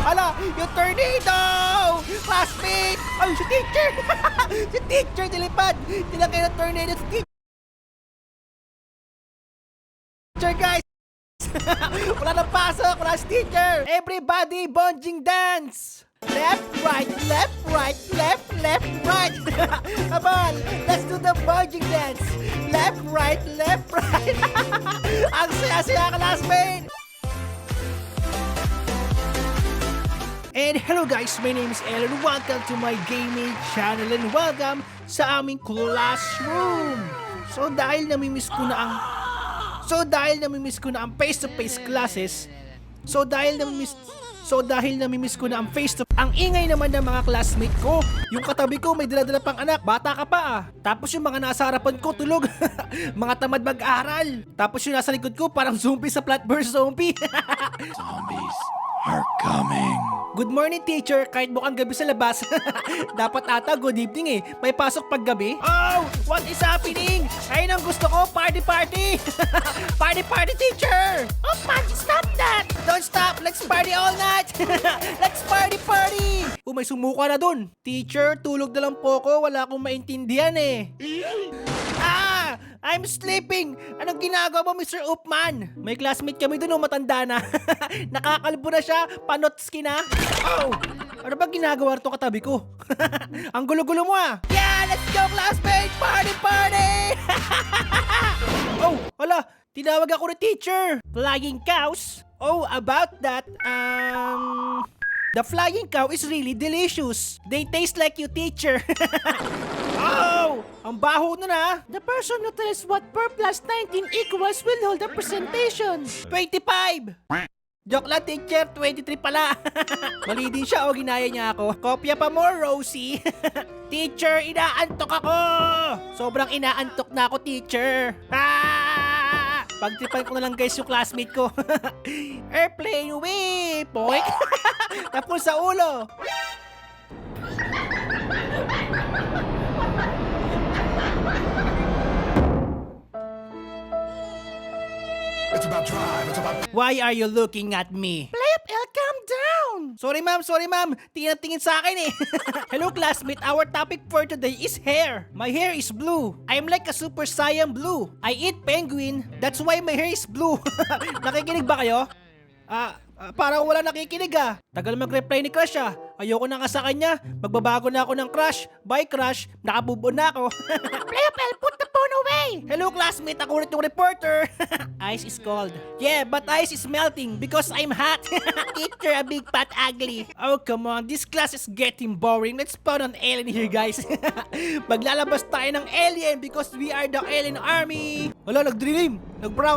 Hala, yung tornado! Classmate! Ay, si teacher! Si teacher nilipad! Tinakay ng tornado si teacher, guys! Wala nang pasok! Wala si teacher! Everybody, bonging dance! Left, right, left, right, left, left, right! Come on! Let's do the bonging dance! Left, right, left, right! Ang saya-saya, classmate! And hello guys, my name is Ellen. Welcome to my gaming channel and welcome sa aming classroom. So dahil namimiss ko na ang face-to-face classes, dahil namimiss ko na ang ang ingay naman ng mga classmate ko. Yung katabi ko may dala-dala pang anak, bata ka pa ah. Tapos yung mga nasa harapan ko tulog, mga tamad mag-aral. Tapos yung nasa likod ko parang zombie sa Plant vs. Zombie. Zombies are coming. Good morning, teacher. Kahit mukhang gabi sa labas. Dapat ata good evening eh. May pasok pag gabi. Oh! What is happening? Ayun ang gusto ko. Party, party! Party, party, teacher! Oh, man, stop that! Don't stop! Let's party all night! Let's party, party! Oh, may sumuka na dun. Teacher, tulog na lang po ko. Wala akong maintindihan eh. Ah! I'm sleeping! Anong ginagawa mo, Mr. Upman? May classmate kami dun, matanda na. Nakakalbo na siya, panotski na. Oh! Ano ba ginagawa ito katabi ko? Ang gulo-gulo mo ah! Yeah! Let's go, classmate! Party, party! Oh! Hala! Tinawag ako ni teacher! Flying cows? Oh, about that, the flying cow is really delicious. They taste like you, teacher. Oh! Ang baho na na. The person who tells what 4 plus 19 equals will hold the presentation. 25! Joke lang, teacher. 23 pala. Mali din siya o ginaya niya ako. Kopya pa mo, Rosie. Teacher, inaantok ako. Sobrang inaantok na ako, teacher. Ah! Pagtripan ko na lang guys yung classmate ko. Airplane away! Poink! Tapos sa ulo. It's about drive. It's about. Why are you looking at me? Plep, L, calm down! Sorry ma'am. Tingin sa akin eh. Hello classmate, our topic for today is hair. My hair is blue. I'm like a super saiyan blue. I eat penguin, that's why my hair is blue. Nakikinig ba kayo? Parang wala nakikinig ah. Tagal mag-reply ni Crush ah. Ayoko na nga sa kanya. Magbabago na ako ng crush. Bye Crush, nakabubon na ako. Plep, L, put the phone away! Hello classmate, ako ulit yung reporter. Ice is cold. Yeah, but ice is melting because I'm hot. Teacher, a big fat ugly. Oh, come on. This class is getting boring. Let's put on alien here, guys. Maglalabas tayo ng alien because we are the alien army. Wala, nag-dream. Nag-brown